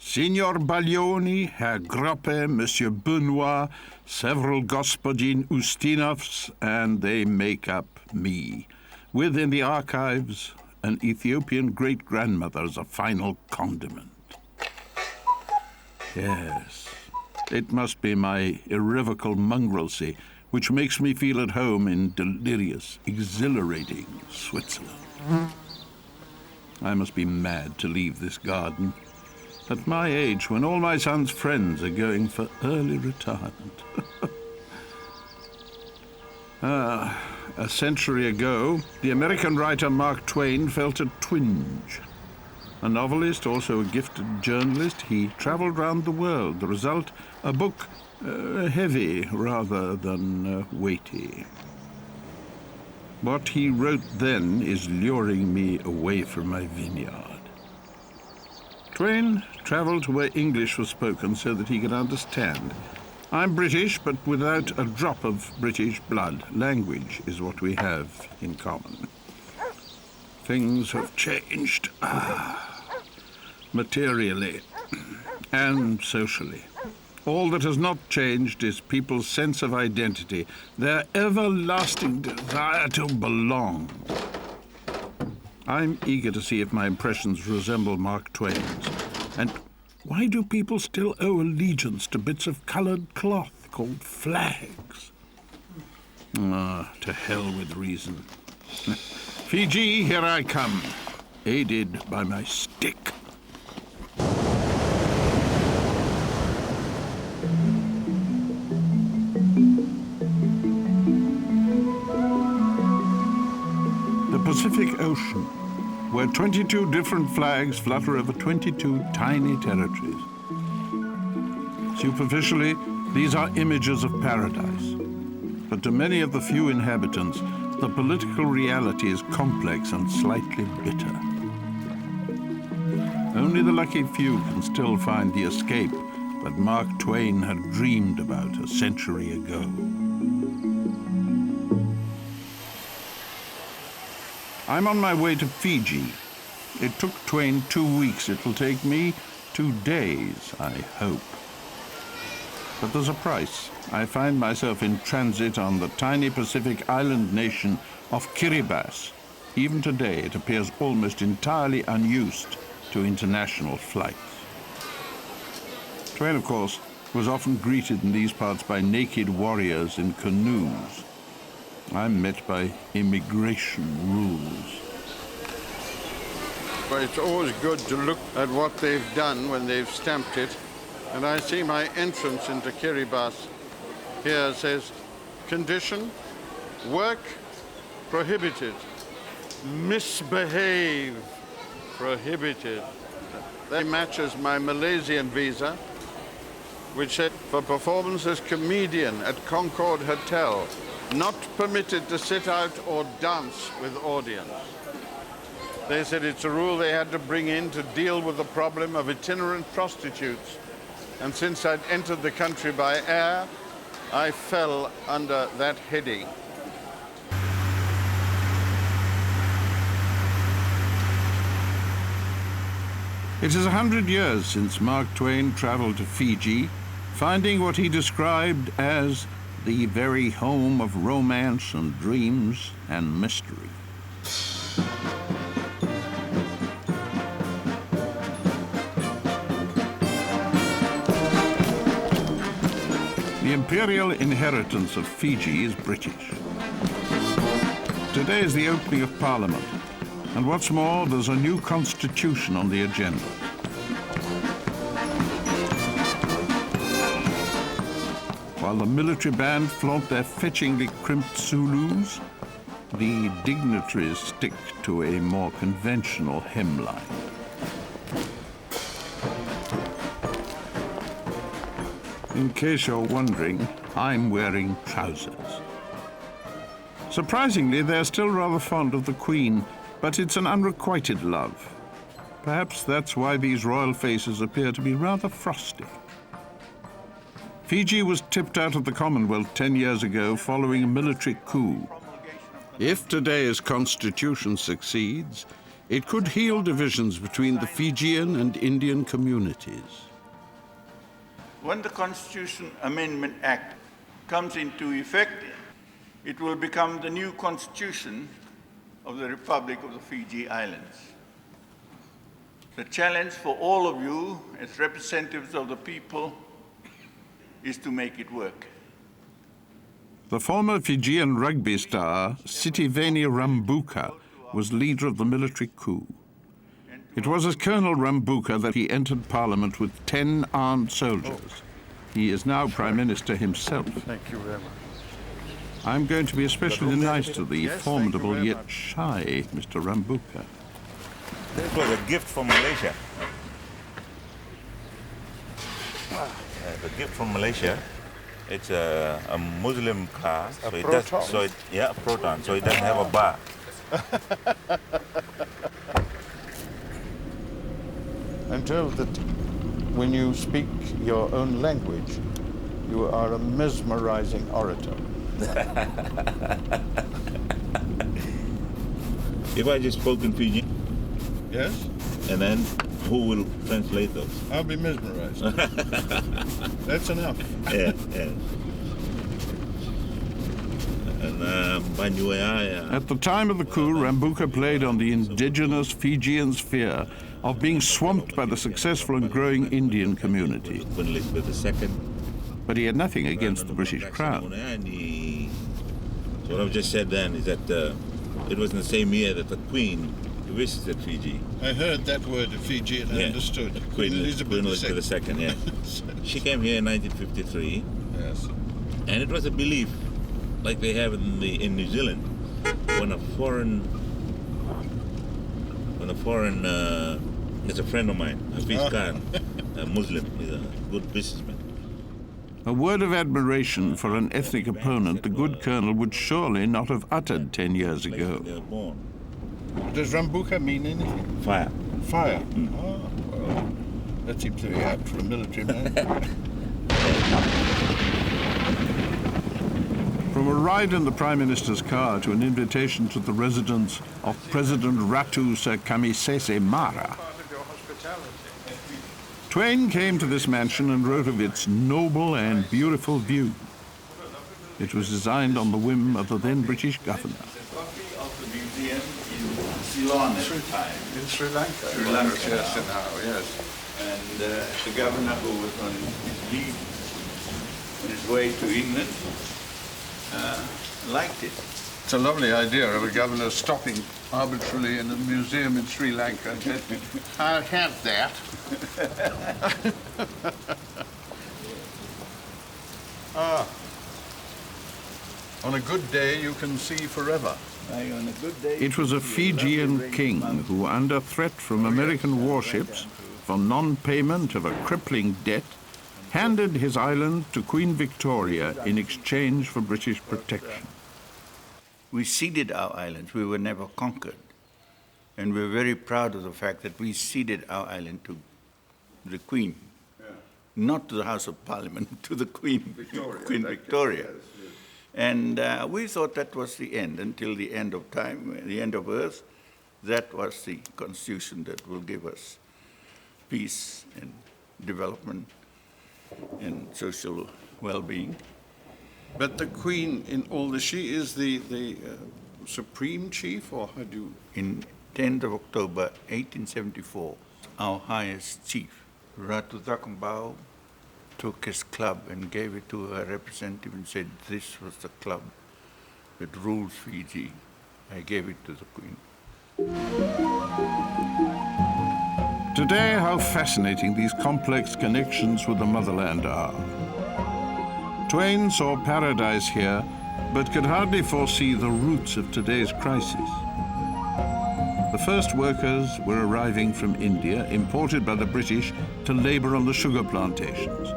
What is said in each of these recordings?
Signor Baglioni, Herr Groppe, Monsieur Benoit, several Gospodin Ustinovs, and they make up me. Within the archives, an Ethiopian great-grandmother as a final condiment. Yes, it must be my irrevocable mongrelsy, which makes me feel at home in delirious, exhilarating Switzerland. I must be mad to leave this garden. At my age, when all my son's friends are going for early retirement. A century ago, the American writer Mark Twain felt a twinge. A novelist, also a gifted journalist, he traveled round the world. The result, a book heavy rather than weighty. What he wrote then is luring me away from my vineyard. Twain traveled to where English was spoken so that he could understand. I'm British, but without a drop of British blood. Language is what we have in common. Things have changed, materially and socially. All that has not changed is people's sense of identity, their everlasting desire to belong. I'm eager to see if my impressions resemble Mark Twain's. And why do people still owe allegiance to bits of coloured cloth called flags? To hell with reason. Fiji, here I come, aided by my stick. The Pacific Ocean, where 22 different flags flutter over 22 tiny territories. Superficially, these are images of paradise. But to many of the few inhabitants, the political reality is complex and slightly bitter. Only the lucky few can still find the escape that Mark Twain had dreamed about a century ago. I'm on my way to Fiji. It took Twain 2 weeks. It will take me 2 days, I hope. But there's a price. I find myself in transit on the tiny Pacific island nation of Kiribati. Even today, it appears almost entirely unused to international flights. Twain, of course, was often greeted in these parts by naked warriors in canoes. I'm met by immigration rules. But it's always good to look at what they've done when they've stamped it. And I see my entrance into Kiribati here says, condition, work, prohibited, misbehave, prohibited. That matches my Malaysian visa, which said for performance as comedian at Concord Hotel, not permitted to sit out or dance with audience. They said it's a rule they had to bring in to deal with the problem of itinerant prostitutes. And since I'd entered the country by air, I fell under that heading. It is 100 years since Mark Twain traveled to Fiji, finding what he described as the very home of romance and dreams and mystery. The imperial inheritance of Fiji is British. Today is the opening of Parliament, and what's more, there's a new constitution on the agenda. While the military band flaunt their fetchingly crimped Zulus, the dignitaries stick to a more conventional hemline. In case you're wondering, I'm wearing trousers. Surprisingly, they're still rather fond of the Queen, but it's an unrequited love. Perhaps that's why these royal faces appear to be rather frosty. Fiji was tipped out of the Commonwealth 10 years ago following a military coup. If today's constitution succeeds, It could heal divisions between the Fijian and Indian communities. When the Constitution Amendment Act comes into effect, it will become the new constitution of the Republic of the Fiji Islands. The challenge for all of you as representatives of the people is to make it work. The former Fijian rugby star, Sitiveni Rambuka, was leader of the military coup. It was as Colonel Rambuka that he entered Parliament with 10 armed soldiers. He is now Prime Minister himself. Thank you very much. I'm going to be especially nice to the formidable yet shy Mr. Rambuka. This was a gift from Malaysia. The gift from Malaysia. It's a Muslim car. So it does, Proton. So it doesn't have a bar. I'm told that when you speak your own language, you are a mesmerizing orator. If I just spoke in Fiji, Yes? and then who will translate those? I'll be mesmerized. That's enough. Yeah, yeah. And Banyuaya. At the time of the coup, Rambuka played on the indigenous Fijians' fear of being swamped by the successful and growing Indian community. Queen Elizabeth II. But he had nothing against the British Crown. So what I've just said then is that it was in the same year that the Queen visited Fiji. I heard that word of Fiji and I understood. Queen Elizabeth II, yeah. She came here in 1953. Yes. And it was a belief, like they have in New Zealand, when a foreign, it's a friend of mine, Hafiz Khan, a Muslim, he's a good businessman. A word of admiration for an ethnic opponent the good colonel would surely not have uttered 10 years ago. They were born. Does Rambuka mean anything? Fire. Fire. Oh, well, that seems to be apt for a military man. From a ride in the Prime Minister's car to an invitation to the residence of President Ratu Kamisese Mara, Twain came to this mansion and wrote of its noble and beautiful view. It was designed on the whim of the then British governor. A copy of the museum in Ceylon at the time. In Sri Lanka. Sri Lanka Yes, now. now, yes. And the governor who was on his leave, on his way to England, liked it. It's a lovely idea of a governor stopping arbitrarily in a museum in Sri Lanka. I'll have that. On a good day, you can see forever. On a good day, It was a Fijian king who, under threat from American warships for non-payment of a crippling debt, handed his island to Queen Victoria in exchange for British protection. we ceded our islands. We were never conquered. And we're very proud of the fact that we ceded our island to the Queen. Not to the House of Parliament, to the Queen, Queen Victoria. And we thought that was the end, until the end of time, the end of earth. That was the constitution that will give us peace and development and social well-being. But the Queen in all this, she is the supreme chief, or how do you... In 10th of October, 1874, our highest chief, Ratu Takambao, took his club and gave it to her representative and said, this was the club that rules Fiji. I gave it to the Queen. Today, how fascinating these complex connections with the motherland are. Twain saw paradise here, but could hardly foresee the roots of today's crisis. The first workers were arriving from India, imported by the British to labor on the sugar plantations.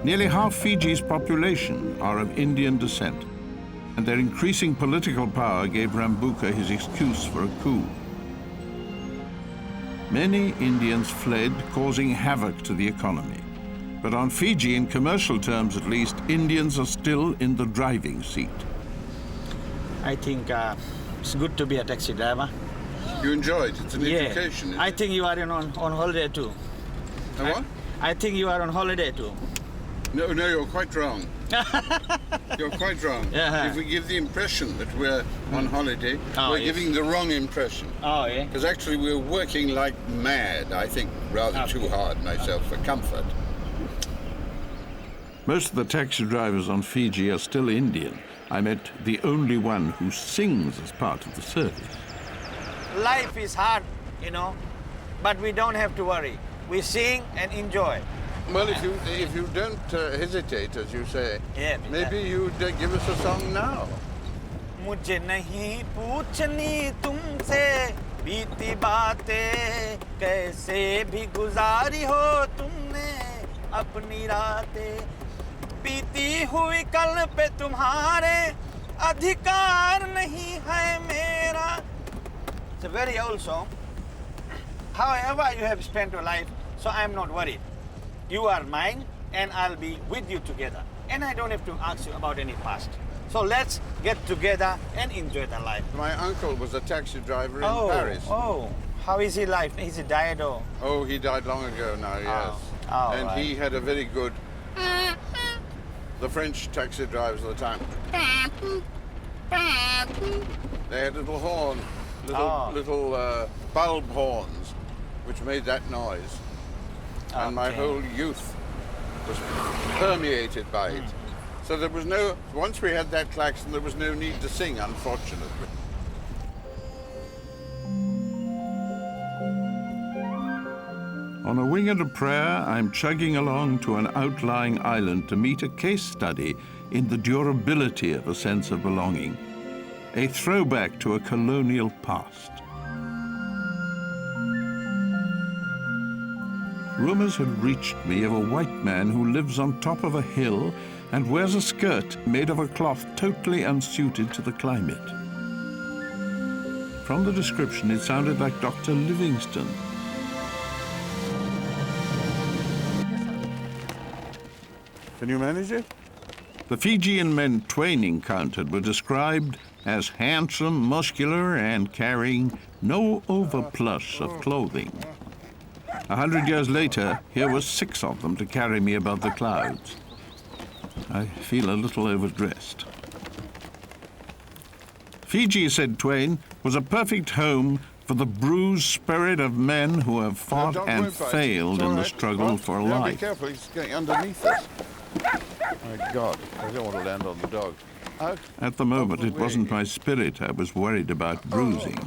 Nearly half Fiji's population are of Indian descent, and their increasing political power gave Rambuka his excuse for a coup. Many Indians fled, causing havoc to the economy. But on Fiji, in commercial terms at least, Indians are still in the driving seat. I think it's good to be a taxi driver. You enjoy it? It's an education. Isn't I it? think you are on holiday too. A what? I think you are on holiday too. No, you're quite wrong. You're quite wrong. Yeah. If we give the impression that we're on holiday, Oh, we're yes. giving the wrong impression. Oh, yeah. Because actually we're working like mad, I think, rather too hard myself for comfort. Most of the taxi drivers on Fiji are still Indian. I met the only one who sings as part of the service. Life is hard, you know, but we don't have to worry. We sing and enjoy. Well, if you don't hesitate, as you say, Yeah, maybe you'd give us a song now. मुझे नहीं पूछनी तुमसे बीती बातें कैसे भी गुजारी हो तुमने अपनी रातें बीती हुई कल पे तुम्हारे अधिकार नहीं है मेरा. It's a very old song. However you have spent your life, so I am not worried. You are mine and I'll be with you together. And I don't have to ask you about any past. So let's get together and enjoy the life. My uncle was a taxi driver in Paris. Oh, how is he life? Is he died or? Oh, he died long ago now, yes. Oh, and right. he had a very good... The French taxi drivers at the time. They had little horn, little bulb horns, which made that noise. And my Okay. whole youth was permeated by it. So there was no... Once we had that klaxon, there was no need to sing, unfortunately. On a wing and a prayer, I'm chugging along to an outlying island to meet a case study in the durability of a sense of belonging, a throwback to a colonial past. Rumors had reached me of a white man who lives on top of a hill and wears a skirt made of a cloth totally unsuited to the climate. From the description, it sounded like Dr. Livingstone. Can you manage it? The Fijian men Twain encountered were described as handsome, muscular, and carrying no overplus of clothing. 100 years later, here were 6 of them to carry me above the clouds. I feel a little overdressed. Fiji, said Twain, was a perfect home for the bruised spirit of men who have fought Don't and worry about it. failed It's all in the right. struggle Well, for now life. Be careful, he's getting underneath us. My God, I don't want to land on the dog. Out. At the moment, Of the it wasn't way. my spirit I was worried about bruising.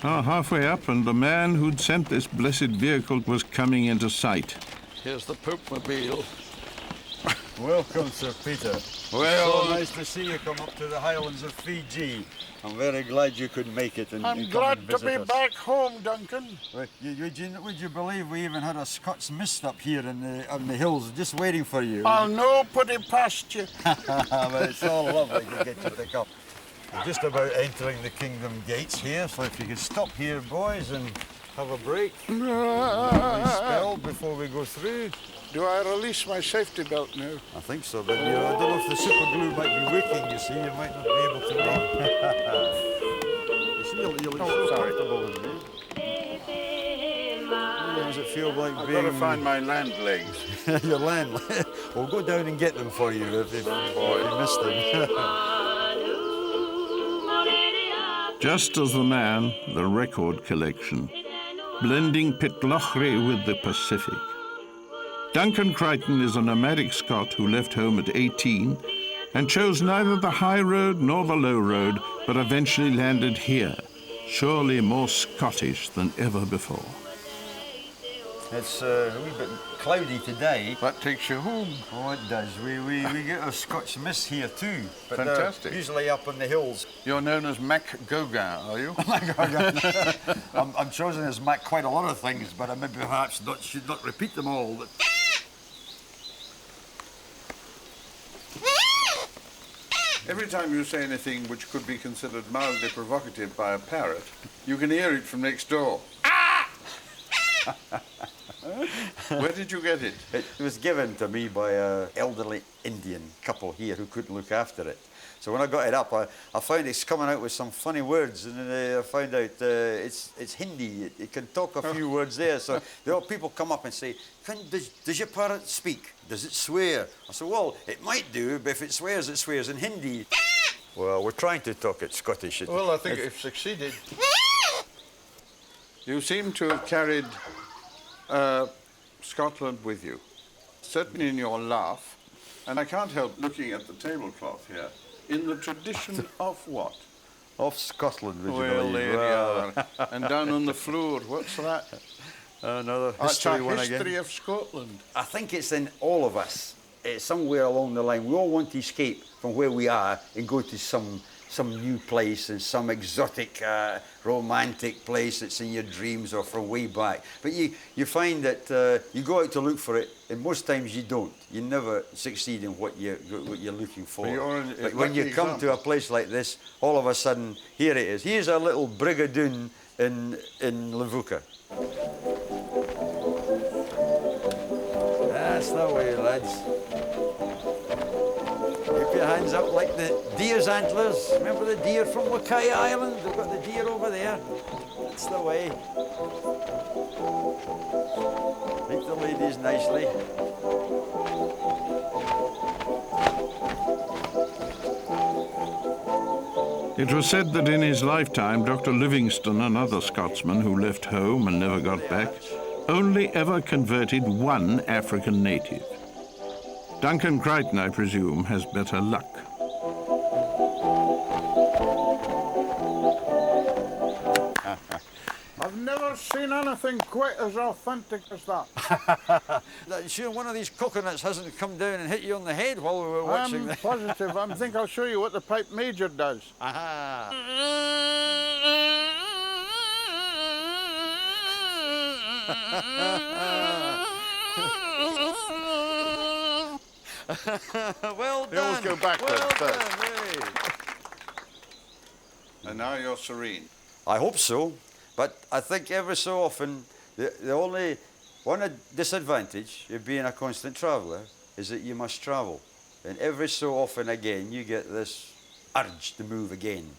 Halfway up, and the man who'd sent this blessed vehicle was coming into sight. Here's the poop-mobile. Welcome, Sir Peter. Well, So nice to see you come up to the Highlands of Fiji. I'm very glad you could make it and I'm and come glad and to visit be us. back home, Duncan. Would you believe we even had a Scots mist up here on the hills just waiting for you? I'll no put it past you. But it's all lovely to get you to come. We're just about entering the Kingdom Gates here, so if you could stop here, boys, and have a break, a spell before we go through. Do I release my safety belt now? I think so, but I don't know if the super glue might be working, you see. You might not be able to run. You see, you're so sorry. comfortable in there. How does it feel like I've being... got to find my land legs. your land. We'll go down and get them for you if you missed them. Just as the man, the record collection, blending Pitlochry with the Pacific. Duncan Crichton is a nomadic Scot who left home at 18 and chose neither the high road nor the low road, but eventually landed here, surely more Scottish than ever before. It's a wee bit cloudy today. That takes you home. Oh, it does. We get a Scotch mist here too. But Fantastic. Usually up in the hills. You're known as Mac Gauguin, are you? I'm chosen as Mac quite a lot of things, but I maybe perhaps should not repeat them all. But... Every time you say anything which could be considered mildly provocative by a parrot, you can hear it from next door. Where did you get it? It was given to me by an elderly Indian couple here who couldn't look after it. So when I got it up, I found it's coming out with some funny words, and then I found out it's Hindi. It can talk a few words there. So people come up and say, does your parrot speak? Does it swear? I said, well, it might do, but if it swears in Hindi. Well, we're trying to talk it Scottish. Well, I think you've succeeded. You seem to have carried Scotland with you, certainly in your laugh. And I can't help looking at the tablecloth here. In the tradition of what? Of Scotland, would you Well, believe? there you are. And down on the floor, what's that? Another That's history a one history again. of Scotland. I think it's in all of us. It's somewhere along the line. We all want to escape from where we are and go to some new place and some exotic, romantic place that's in your dreams or from way back. But you find that you go out to look for it, and most times you don't. You never succeed in what you're looking for. But when you come to a place like this, all of a sudden, here it is. Here's a little Brigadoon in Levuka. That's the way, lads. Keep your hands up like the deer's antlers. Remember the deer from Wakaya Island? They've got the deer over there. That's the way. Treat the ladies nicely. It was said that in his lifetime, Dr. Livingstone, another Scotsman who left home and never got back, only ever converted one African native. Duncan Crichton, I presume, has better luck. I've never seen anything quite as authentic as that. Sure, one of these coconuts hasn't come down and hit you on the head while we were watching I'm that. positive. I think I'll show you what the pipe major does. Aha. Well They always done. go backwards Well first. done, hey. And now you're serene. I hope so, but I think every so often the only one disadvantage of being a constant traveller is that you must travel, and every so often again you get this urge to move again,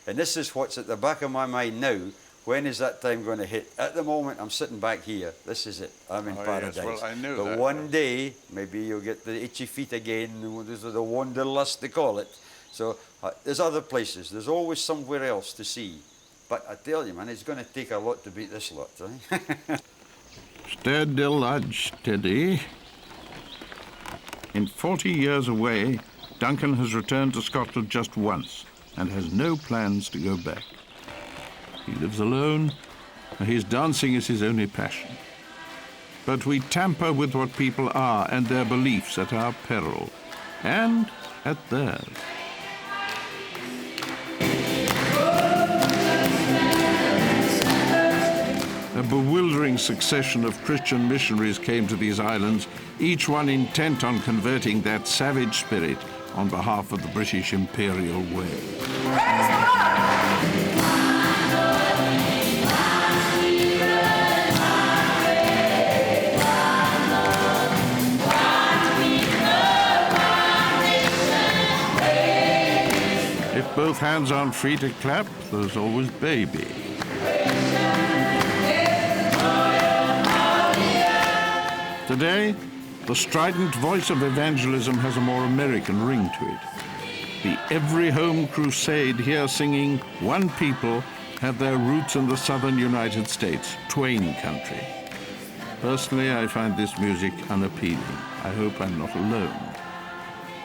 and this is what's at the back of my mind now. When is that time going to hit? At the moment, I'm sitting back here. This is it. I'm in Oh, yes. paradise. Well, I knew but that. one day, maybe you'll get the itchy feet again. There's the wanderlust, they call it. So there's other places. There's always somewhere else to see. But I tell you, man, it's going to take a lot to beat this lot. Eh? Steady, lad, steady. In 40 years away, Duncan has returned to Scotland just once and has no plans to go back. He lives alone, and his dancing is his only passion. But we tamper with what people are and their beliefs at our peril, and at theirs. A bewildering succession of Christian missionaries came to these islands, each one intent on converting that savage spirit on behalf of the British imperial way. If both hands aren't free to clap, there's always baby. Today, the strident voice of evangelism has a more American ring to it. The Every Home Crusade here singing One People have their roots in the southern United States, Twain country. Personally, I find this music unappealing. I hope I'm not alone.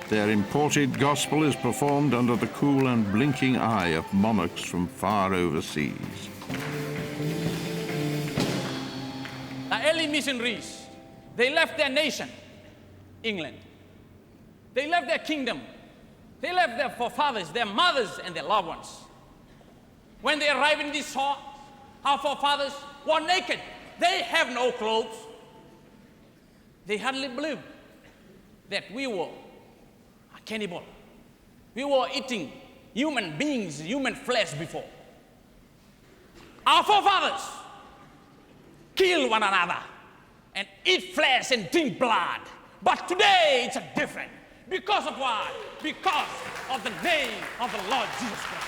Their imported gospel is performed under the cool and blinking eye of monarchs from far overseas. The early missionaries, they left their nation, England. They left their kingdom. They left their forefathers, their mothers, and their loved ones. When they arrived in this shore, our forefathers were naked. They have no clothes. They hardly believed that we were a cannibal. We were eating human beings, human flesh before. Our forefathers kill one another and eat flesh and drink blood. But today it's different. Because of what? Because of the name of the Lord Jesus Christ.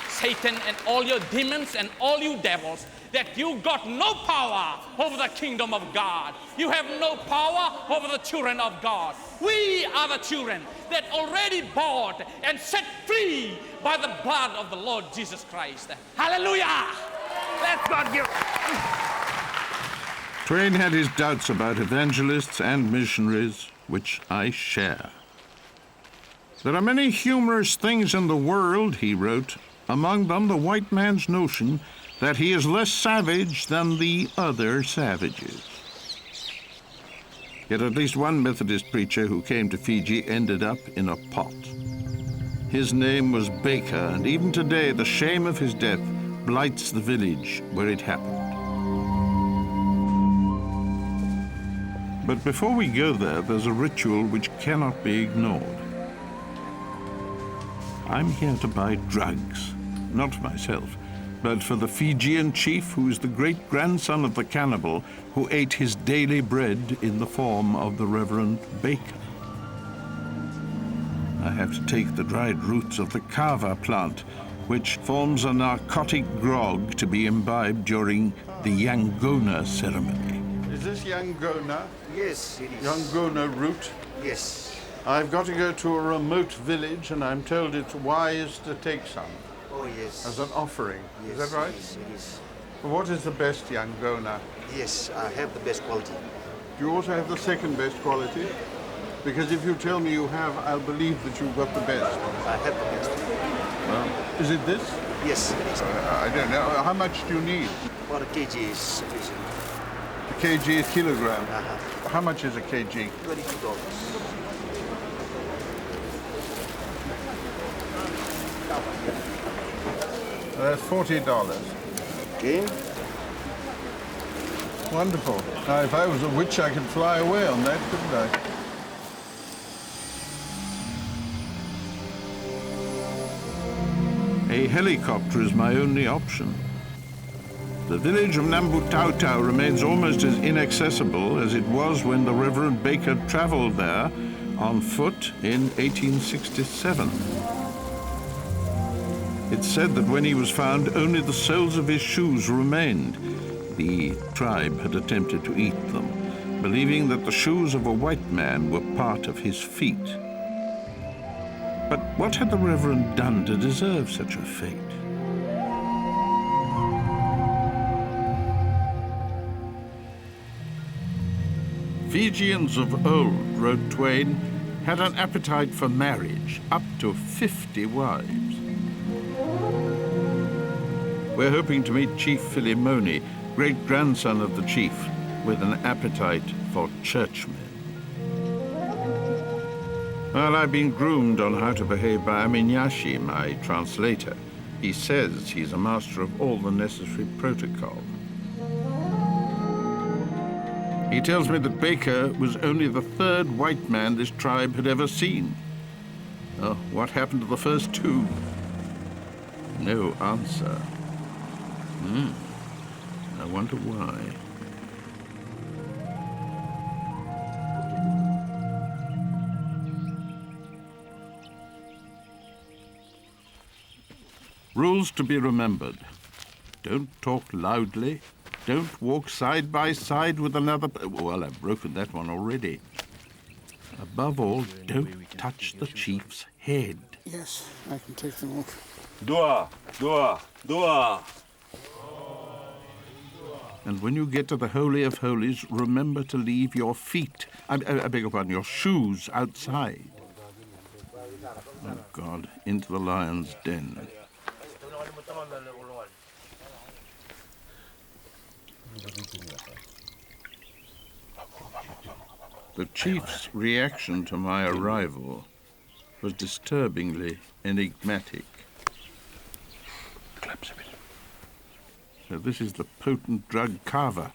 Satan and all your demons and all you devils, that you got no power over the kingdom of God. You have no power over the children of God. We are the children that already bought and set free by the blood of the Lord Jesus Christ. Hallelujah! Let God give. Twain had his doubts about evangelists and missionaries, which I share. There are many humorous things in the world, he wrote, among them the white man's notion that he is less savage than the other savages. Yet at least one Methodist preacher who came to Fiji ended up in a pot. His name was Baker, and even today the shame of his death blights the village where it happened. But before we go there, there's a ritual which cannot be ignored. I'm here to buy drugs, not for myself, but for the Fijian chief who is the great-grandson of the cannibal who ate his daily bread in the form of the Reverend Baker. I have to take the dried roots of the kava plant, which forms a narcotic grog to be imbibed during the Yangona ceremony. Is this Yangona? Yes, it is. Yangona root? Yes. I've got to go to a remote village and I'm told it's wise to take some Oh, yes. as an offering. Yes, Is that right? It is. What is the best Yangona? Yes, I have the best quality. Do you also have the second best quality? Because if you tell me you have, I'll believe that you've got the best. I have the best. Is it this? Yes, it is. I don't know. How much do you need? About a kg is sufficient. A kg, a kilogram. Uh-huh. How much is a kg? $22. That's $40. Okay. Wonderful. Now, if I was a witch, I could fly away on that, couldn't I? A helicopter is my only option. The village of Nambutautau remains almost as inaccessible as it was when the Reverend Baker traveled there on foot in 1867. It's said that when he was found, only the soles of his shoes remained. The tribe had attempted to eat them, believing that the shoes of a white man were part of his feet. But what had the Reverend done to deserve such a fate? Fijians of old, wrote Twain, had an appetite for marriage, up to 50 wives. We're hoping to meet Chief Philemoni, great-grandson of the chief, with an appetite for churchmen. Well, I've been groomed on how to behave by Aminyashi, my translator. He says he's a master of all the necessary protocol. He tells me that Baker was only the third white man this tribe had ever seen. Oh, what happened to the first two? No answer. I wonder why. Rules to be remembered. Don't talk loudly. Don't walk side by side with another. Well, I've broken that one already. Above all, don't touch the chief's head. Yes, I can take them off. Dua, dua, dua. And when you get to the Holy of Holies, remember to leave your feet, I beg your pardon, your shoes outside. Oh, God, into the lion's den. The chief's reaction to my arrival was disturbingly enigmatic. So this is the potent drug kava.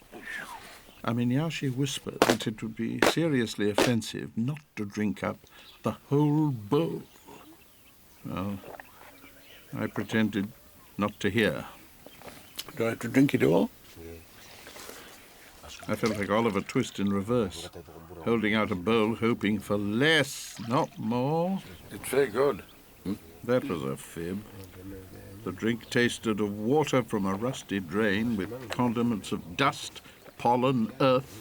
Aminyashi whispered that it would be seriously offensive not to drink up the whole bowl. Well, I pretended not to hear. Do I have to drink it all? I felt like Oliver Twist in reverse, holding out a bowl, hoping for less, not more. It's very good. That was a fib. The drink tasted of water from a rusty drain with condiments of dust, pollen, earth,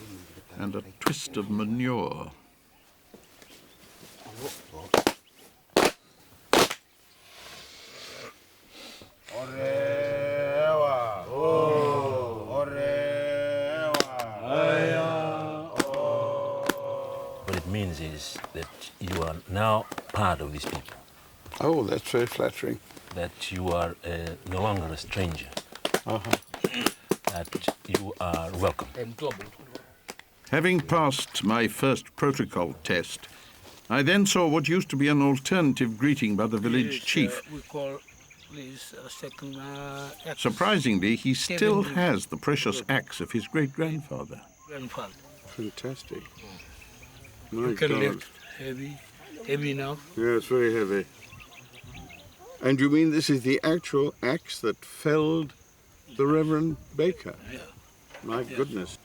and a twist of manure. What it means is that you are now part of these people, Oh, that's very flattering. that you are no longer a stranger, that you are welcome. Having passed my first protocol test, I then saw what used to be an alternative greeting by the village chief. We call this second axe. Surprisingly, he still has the precious axe of his great-grandfather. Grandfather. Fantastic. You My can God. lift heavy now. Yeah, it's very heavy. And you mean this is the actual axe that felled the Reverend Baker? Yeah. My goodness.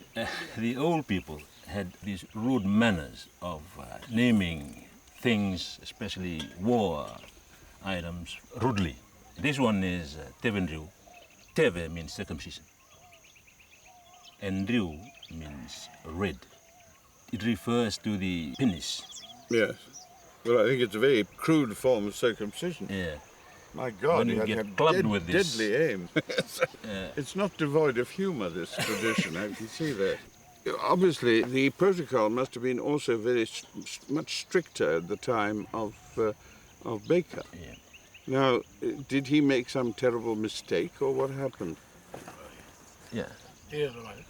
The old people had these rude manners of naming things, especially war items, rudely. This one is Tevenriu. Teve means circumcision, and Riu means red. It refers to the penis. Yes. Well, I think it's a very crude form of circumcision. Yeah. My God, When you you had to get have clubbed with this- deadly aim. It's not devoid of humour, this tradition, I can see that. Obviously, the protocol must have been also very much stricter at the time of Baker. Yeah. Now, did he make some terrible mistake, or what happened? Yeah. Yeah, right.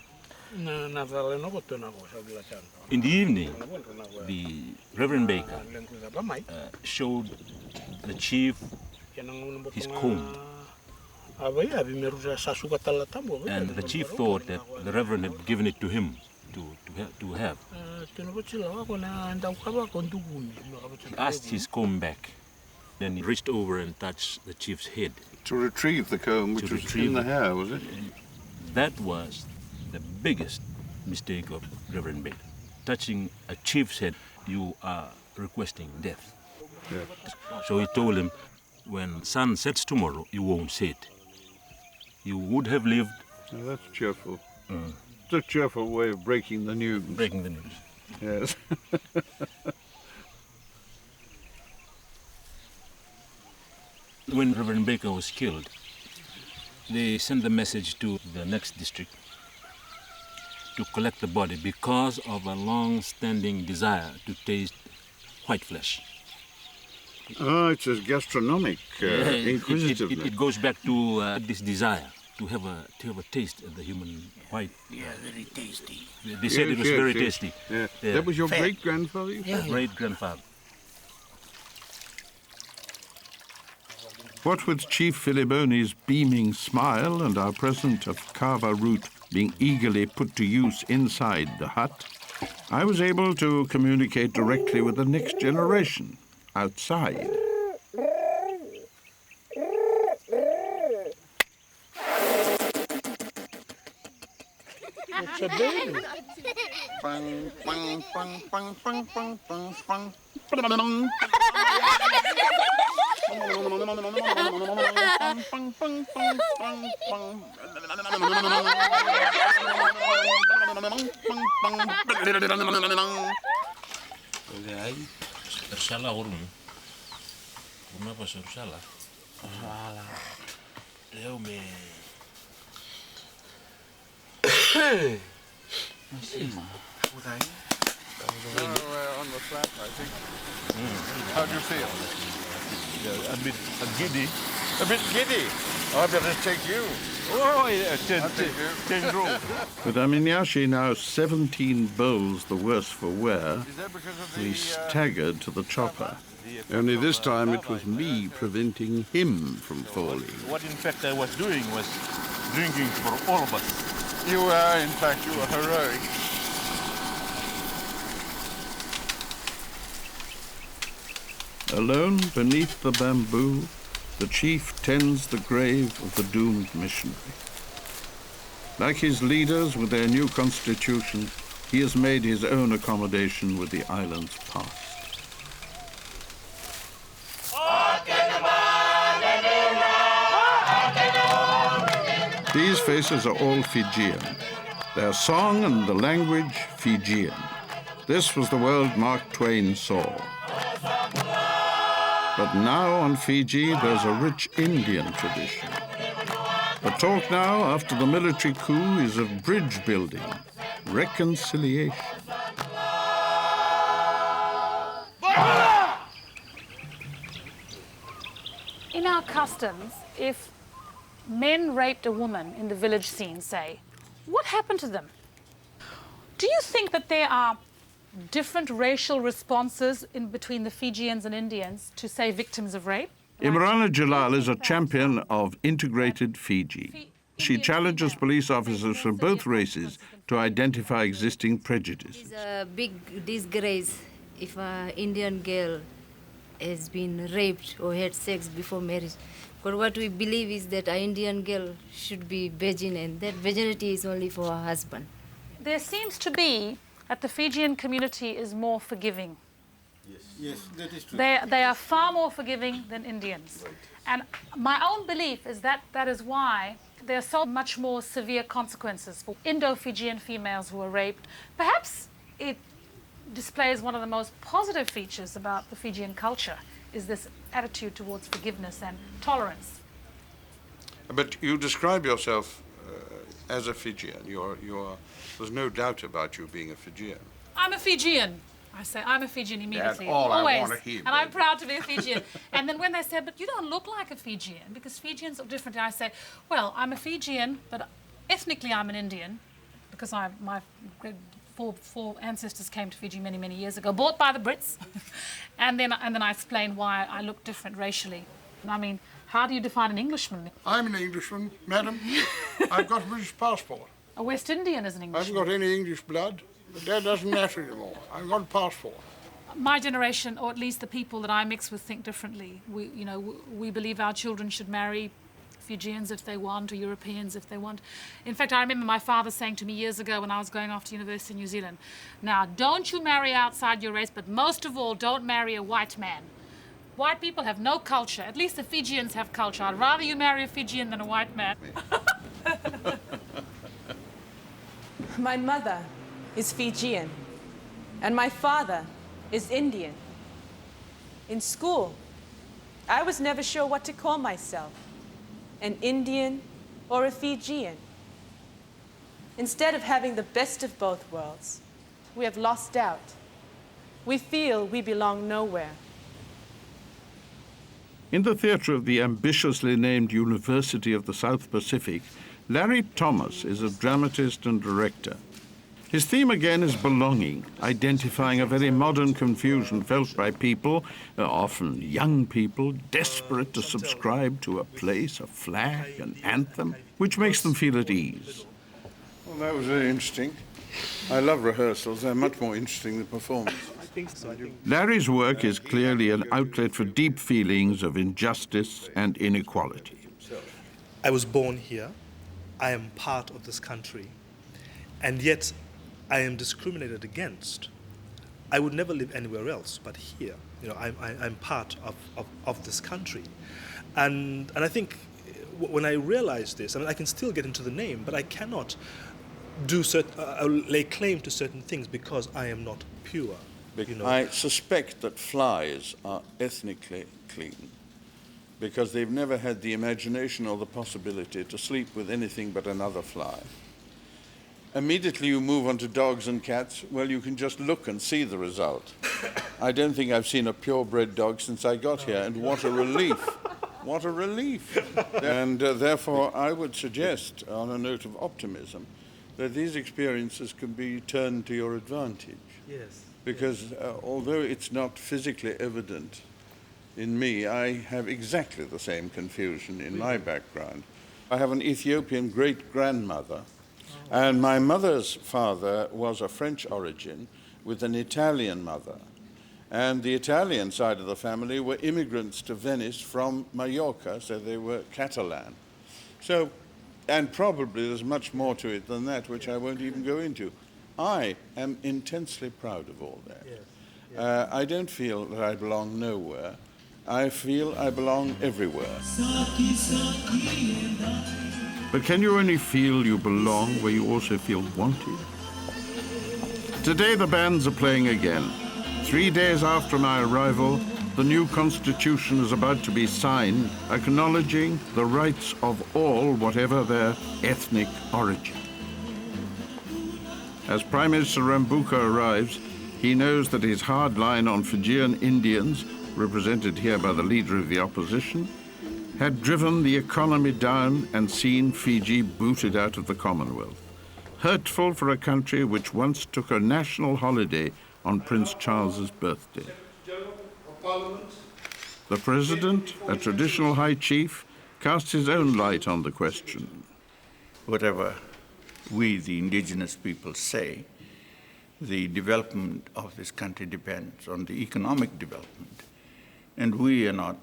In the evening, the Reverend Baker showed the chief his comb, and the chief thought that the Reverend had given it to him to have. He asked his comb back. Then he reached over and touched the chief's head. To retrieve the comb, which To was retrieve in the it. hair, was it? That was the biggest mistake of Reverend Baker. Touching a chief's head, you are requesting death. Yes. So he told him, when sun sets tomorrow, you won't see it. You would have lived Now, that's cheerful. It's a cheerful way of breaking the news. breaking the news. Yes. When Reverend Baker was killed, they sent the message to the next district to collect the body because of a long-standing desire to taste white flesh. Ah, it's a gastronomic inquisitiveness. It goes back to this desire to have a taste of the human white. Yeah, very tasty. They said it was Yes, very yes. tasty. Yeah. Yeah. That was your Fat. great-grandfather? you said? Great-grandfather. What with Chief Filiboni's beaming smile and our present of kava root being eagerly put to use inside the hut, I was able to communicate directly with the next generation outside. It's a baby. Bang, bang, bang, bang, bang, bang, bang, bang. Salah urun. Kenapa salah? Salah. Dia me. On the flat, I think. How do you feel? A bit giddy. A bit giddy. I better take you. Oh, yeah, I'll take you. With Aminyashi now 17 bowls the worse for wear, Is that because of we the... staggered to the chopper. Only this time it was me preventing him from falling. What in fact I was doing was drinking for all of us. You were, in fact, you were heroic. Alone beneath the bamboo, the chief tends the grave of the doomed missionary. Like his leaders with their new constitution, he has made his own accommodation with the island's past. These faces are all Fijian. Their song and the language, Fijian. This was the world Mark Twain saw. But now on Fiji, there's a rich Indian tradition. The talk now, after the military coup, is of bridge building, reconciliation. In our customs, if men raped a woman in the village scene, say, what happened to them? Do you think that there are different racial responses in between the Fijians and Indians to, say, victims of rape? Imrana Jalal is a champion of integrated Fiji. She challenges police officers from both races to identify existing prejudices. It's a big disgrace if an Indian girl has been raped or had sex before marriage. But what we believe is that an Indian girl should be virgin, and that virginity is only for her husband. There seems to be that the Fijian community is more forgiving. Yes, that is true. They are far more forgiving than Indians. Right. And my own belief is that that is why there are so much more severe consequences for Indo-Fijian females who are raped. Perhaps it displays one of the most positive features about the Fijian culture, is this attitude towards forgiveness and tolerance. But you describe yourself as a Fijian. There's no doubt about you being a Fijian. I'm a Fijian. I say, I'm a Fijian immediately. That's all always. I want to hear. And I'm proud to be a Fijian. And then when they say, but you don't look like a Fijian, because Fijians are different, I say, well, I'm a Fijian, but ethnically I'm an Indian, because my four ancestors came to Fiji many, many years ago, bought by the Brits. and then I explain why I look different racially. I mean, how do you define an Englishman? I'm an Englishman, madam. I've got a British passport. A West Indian is an I Englishman. haven't got any English blood, but that doesn't matter anymore. I've got a passport. My generation, or at least the people that I mix with, think differently. We believe our children should marry Fijians if they want, or Europeans if they want. In fact, I remember my father saying to me years ago when I was going off to university in New Zealand, now, don't you marry outside your race, but most of all, don't marry a white man. White people have no culture. At least the Fijians have culture. I'd rather you marry a Fijian than a white man. My mother is Fijian, and my father is Indian. In school, I was never sure what to call myself, an Indian or a Fijian. Instead of having the best of both worlds, we have lost out. We feel we belong nowhere. In the theatre of the ambitiously named University of the South Pacific, Larry Thomas is a dramatist and director. His theme again is belonging, identifying a very modern confusion felt by people, often young people, desperate to subscribe to a place, a flag, an anthem, which makes them feel at ease. Well, that was very interesting. I love rehearsals. They're much more interesting than performance. Larry's work is clearly an outlet for deep feelings of injustice and inequality. I was born here. I am part of this country. And yet, I am discriminated against. I would never live anywhere else but here. You know, I'm part of this country. And I think when I realized this, I mean, I can still get into the name, but I cannot lay claim to certain things because I am not pure. You know. I suspect that flies are ethnically clean because they've never had the imagination or the possibility to sleep with anything but another fly. Immediately you move on to dogs and cats, well, you can just look and see the result. I don't think I've seen a purebred dog since I got here, and what a relief. What a relief. And therefore, I would suggest, on a note of optimism, that these experiences can be turned to your advantage. Yes. Because although it's not physically evident in me, I have exactly the same confusion in my background. I have an Ethiopian great-grandmother, and my mother's father was of French origin with an Italian mother. And the Italian side of the family were immigrants to Venice from Mallorca, so they were Catalan. So And probably there's much more to it than that, which I won't even go into. I am intensely proud of all that. I don't feel that I belong nowhere. I feel I belong everywhere. But can you only feel you belong where you also feel wanted? Today the bands are playing again. 3 days after my arrival, the new constitution is about to be signed, acknowledging the rights of all, whatever their ethnic origin. As Prime Minister Rambuka arrives, he knows that his hard line on Fijian Indians, represented here by the leader of the opposition, had driven the economy down and seen Fiji booted out of the Commonwealth. Hurtful for a country which once took a national holiday on Prince Charles's birthday. The President, a traditional high chief, casts his own light on the question. Whatever we, the indigenous people, say, the development of this country depends on the economic development. And we are not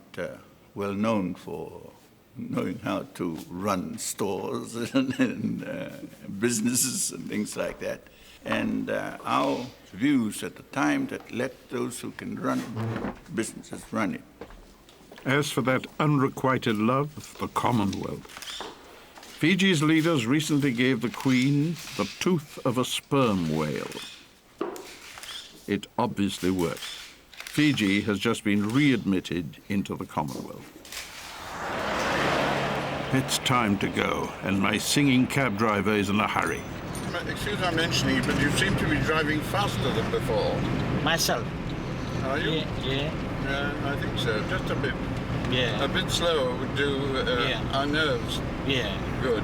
well known for knowing how to run stores and businesses and things like that. And our views at the time that let those who can run businesses run it. As for that unrequited love of the Commonwealth, Fiji's leaders recently gave the Queen the tooth of a sperm whale. It obviously worked. Fiji has just been readmitted into the Commonwealth. It's time to go, and my singing cab driver is in a hurry. Excuse my mentioning it, but you seem to be driving faster than before. Myself. Are you? Yeah. I think so. Just a bit. Yeah. A bit slower would do our nerves. Yeah. Good.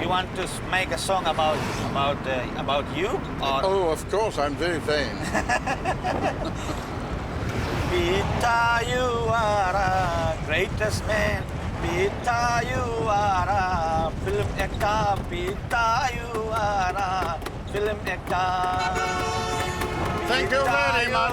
You want to make a song about you? Or? Oh, of course. I'm very vain. Pita, you are a greatest man. Pita, you are a film actor. Pita, you are a film actor. Thank you very much.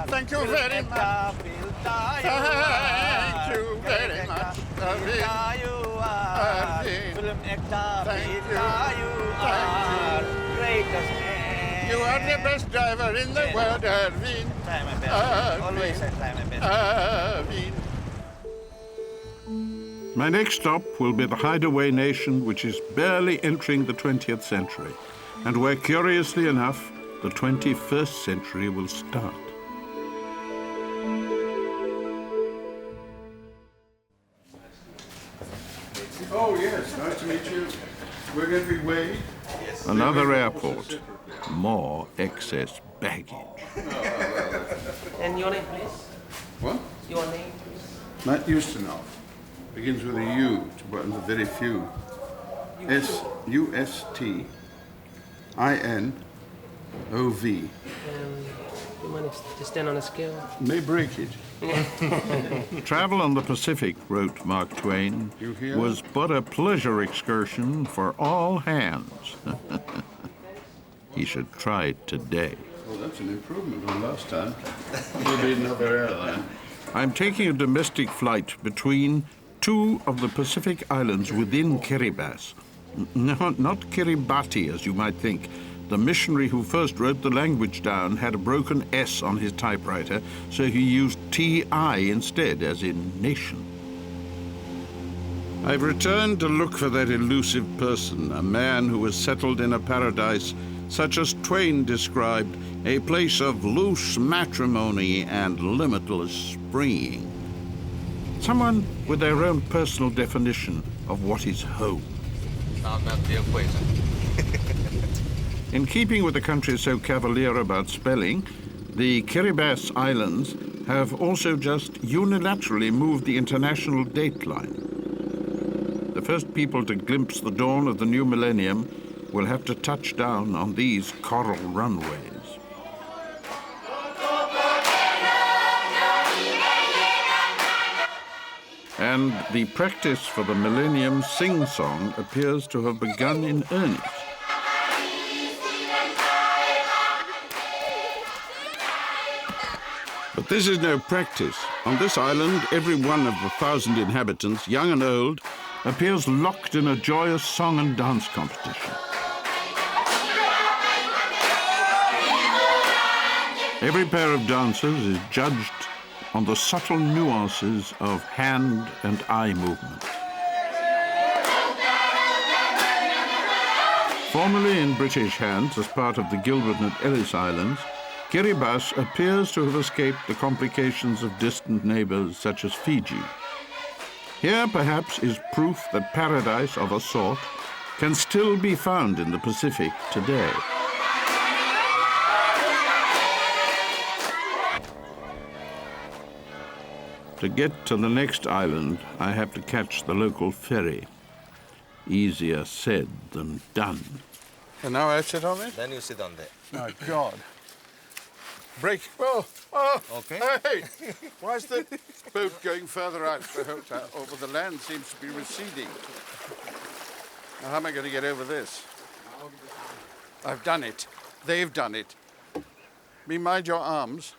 Thank you very much. Thank you very much. Pita, you are film actor. Pita, you are greatest man. You are the best driver in the world, Erwin. Try my best. Always I try my best. Erwin. My next stop will be the Hideaway Nation, which is barely entering the 20th century, and where, curiously enough, the 21st century will start. Oh, yes. Nice to meet you. We're going to be Wade. Another airport. More excess baggage. And your name, please? What? Your name, please? Matt Ustinov. Begins with a U, to very few. S-U-S-T-I-N-O-V. You mind to stand on a scale? May break it. Travel on the Pacific, wrote Mark Twain, was but a pleasure excursion for all hands. He should try it today. Well, that's an improvement on last time. We'll be another airline. I'm taking a domestic flight between two of the Pacific islands within Kiribati. No, not Kiribati, as you might think. The missionary who first wrote the language down had a broken S on his typewriter, so he used T-I instead, as in nation. I've returned to look for that elusive person, a man who was settled in a paradise such as Twain described, a place of loose matrimony and limitless spreeing. Someone with their own personal definition of what is home. Found out the equation. In keeping with the country so cavalier about spelling, the Kiribati Islands have also just unilaterally moved the international dateline. The first people to glimpse the dawn of the new millennium will have to touch down on these coral runways. And the practice for the Millennium Sing-Song appears to have begun in earnest. But this is no practice. On this island, every one of the 1,000 inhabitants, young and old, appears locked in a joyous song and dance competition. Every pair of dancers is judged on the subtle nuances of hand and eye movement. Formerly in British hands as part of the Gilbert and Ellice Islands, Kiribati appears to have escaped the complications of distant neighbors such as Fiji. Here, perhaps, is proof that paradise of a sort can still be found in the Pacific today. To get to the next island, I have to catch the local ferry. Easier said than done. And now I sit on it? Then you sit on there. My God. Break. Oh, oh. Okay. Hey! Why is the boat going further out the hotel? Over the land seems to be receding. Now, how am I going to get over this? I've done it. They've done it. Me mind your arms.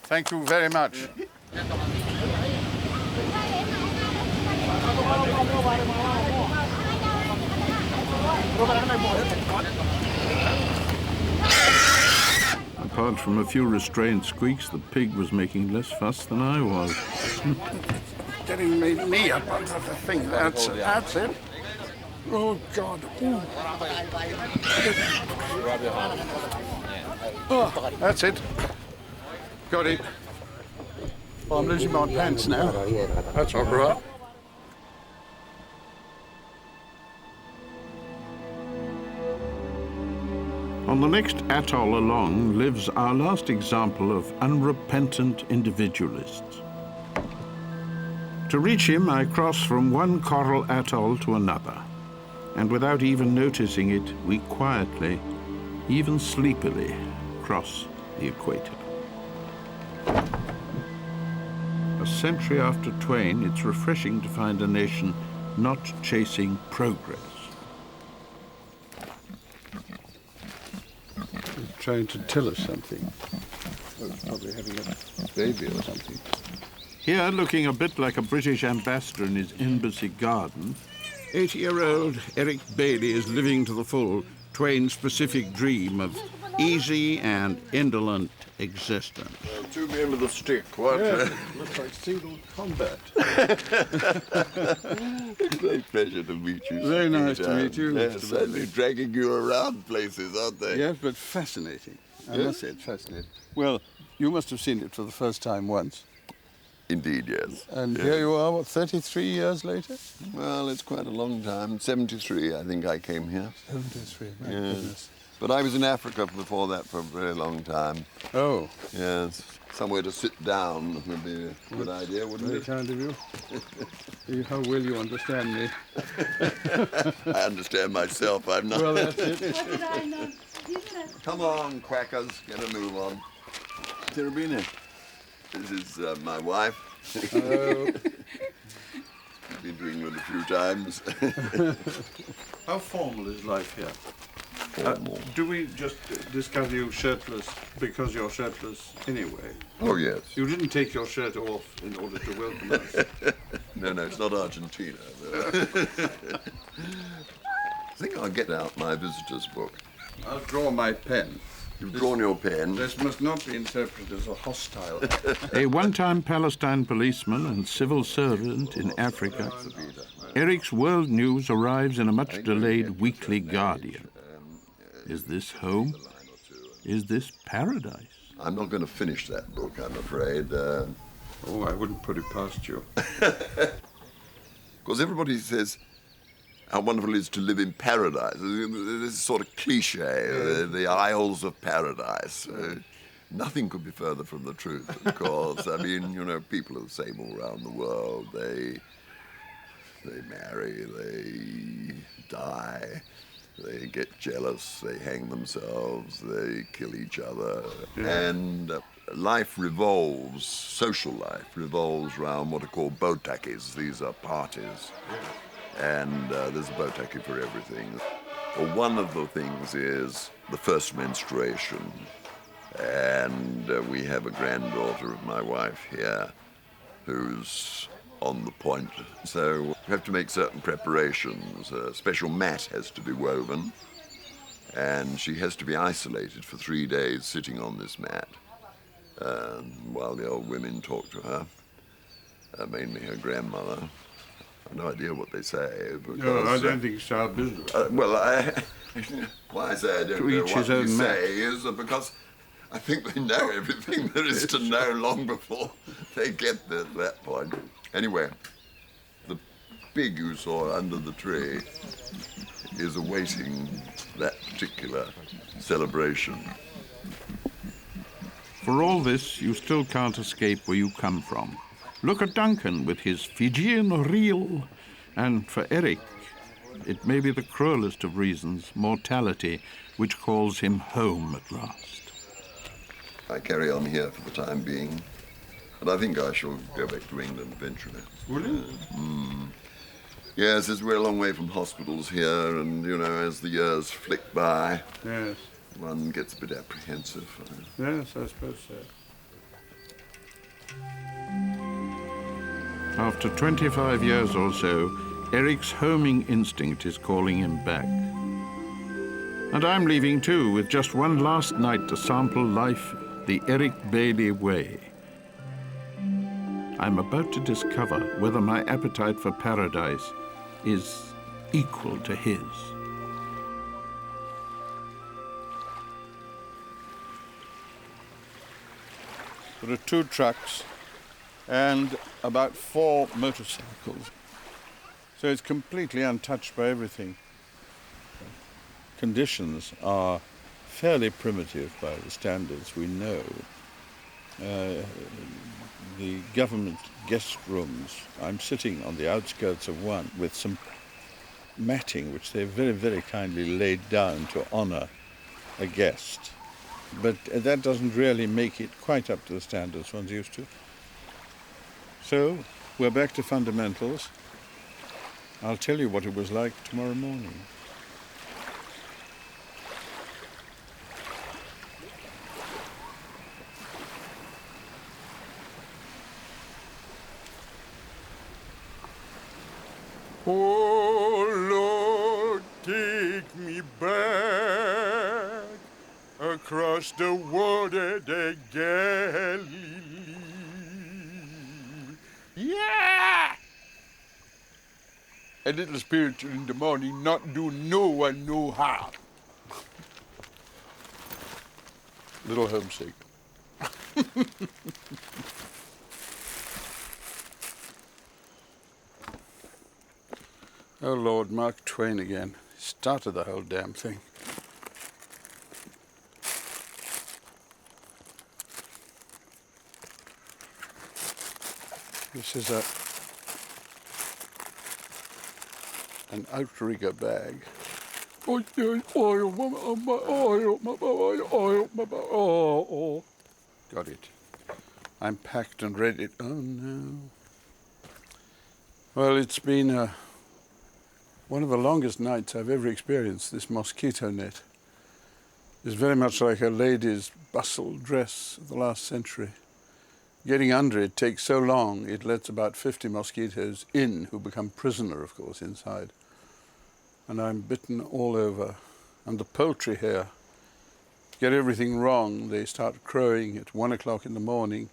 Thank you very much. Apart from a few restrained squeaks, the pig was making less fuss than I was. Getting my knee up onto the thing. That's it. Oh, God. Ooh. Oh, that's it. Got it. Oh, I'm losing my pants now. That's all right. On the next atoll along lives our last example of unrepentant individualists. To reach him, I cross from one coral atoll to another, and without even noticing it, we quietly, even sleepily, cross the equator. A century after Twain, it's refreshing to find a nation not chasing progress. Trying to tell us something. Oh, probably having a baby or something. Here, looking a bit like a British ambassador in his embassy garden, 80-year-old Eric Bailey is living to the full Twain's specific dream of easy and indolent existence. Two men with a stick, what? Yeah, looks like single combat. Great pleasure to meet you. Very nice to meet you. They're certainly dragging you around places, aren't they? Yes, but fascinating. I Yes? must say it's fascinating. Well, you must have seen it for the first time once. Indeed, yes. And Yes. here you are, what, 33 years later? Well, it's quite a long time. 73, I think I came here. 73, my Yes. goodness. But I was in Africa before that for a very long time. Oh. Yes. Somewhere to sit down would be a good idea, wouldn't Very it? kind of you. How will you understand me? I understand myself. I'm not. Well, that's it. Come on, quackers, get a move on. Cherubini, this is my wife. Hello. I've been to England a few times. How formal is life here? Formal. Do we just discover you shirtless because you're shirtless anyway? Oh, yes. You didn't take your shirt off in order to welcome us. No, it's not Argentina. I think I'll get out my visitor's book. I'll draw my pen. You've drawn your pen. This must not be interpreted as a hostile act. A one-time Palestine policeman and civil servant in Africa, Eric's World News arrives in a much-delayed weekly Guardian. Is this home? Is this paradise? I'm not going to finish that book, I'm afraid. Oh, I wouldn't put it past you. Because everybody says how wonderful it is to live in paradise. This sort of cliche, the Isles of Paradise. Nothing could be further from the truth, of course. I mean, you know, people are the same all around the world. They marry, they die, they get jealous, they hang themselves, they kill each other. And life revolves, social life revolves around what are called botakis. These are parties. And there's a botaki for everything. Well, one of the things is the first menstruation. And we have a granddaughter of my wife here who's on the point. So we have to make certain preparations. A special mat has to be woven, and she has to be isolated for 3 days sitting on this mat while the old women talk to her, mainly her grandmother. I've no idea what they say. Because, No, I don't think it's our business. Why I say I don't To know each what his you own say is because I think they know everything there is to know long before they get to that point. Anyway, the pig you saw under the tree is awaiting that particular celebration. For all this, you still can't escape where you come from. Look at Duncan with his Fijian reel. And for Eric, it may be the cruelest of reasons, mortality, which calls him home at last. I carry on here for the time being, but I think I shall go back to England eventually. Will you? Yes, as we're a long way from hospitals here, and, you know, as the years flick by, Yes. one gets a bit apprehensive. Yes, I suppose so. After 25 years or so, Eric's homing instinct is calling him back. And I'm leaving too, with just one last night to sample life the Eric Bailey way. I'm about to discover whether my appetite for paradise is equal to his. There are 2 trucks and about 4 motorcycles. So it's completely untouched by everything. Conditions are fairly primitive by the standards we know. The government guest rooms, I'm sitting on the outskirts of one with some matting which they very, very kindly laid down to honor a guest. But that doesn't really make it quite up to the standards one's used to. So we're back to fundamentals. I'll tell you what it was like tomorrow morning. Oh Lord, take me back across the water, the Galilee. Yeah! A little spiritual in the morning, not do no one no harm. Little homesick. Oh Lord, Mark Twain again. Started the whole damn thing. This is an outrigger bag. Got it. I'm packed and ready. Oh no. Well, it's been one of the longest nights I've ever experienced. This mosquito net is very much like a lady's bustle dress of the last century. Getting under it takes so long, it lets about 50 mosquitoes in, who become prisoner, of course, inside. And I'm bitten all over. And the poultry here get everything wrong. They start crowing at 1 o'clock in the morning.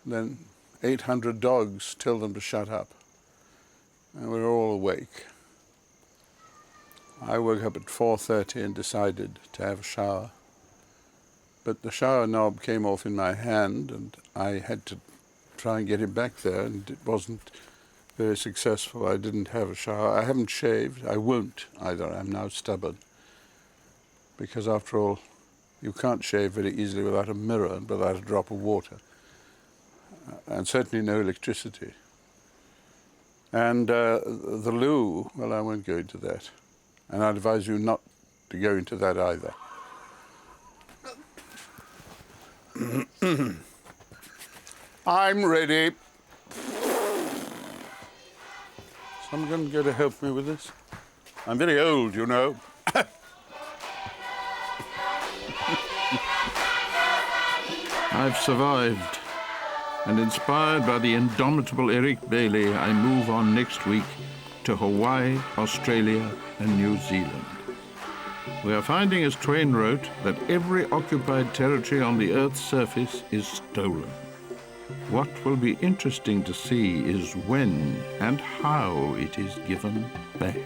Then 800 dogs tell them to shut up. And we're all awake. I woke up at 4:30 and decided to have a shower. But the shower knob came off in my hand, and I had to try and get it back there, and it wasn't very successful. I didn't have a shower. I haven't shaved. I won't either. I'm now stubborn. Because after all, you can't shave very easily without a mirror and without a drop of water. And certainly no electricity. And the loo, well, I won't go into that. And I'd advise you not to go into that either. I'm ready. Someone going to help me with this? I'm very old, you know. I've survived. And inspired by the indomitable Eric Bailey, I move on next week to Hawaii, Australia, and New Zealand. We are finding, as Twain wrote, that every occupied territory on the Earth's surface is stolen. What will be interesting to see is when and how it is given back.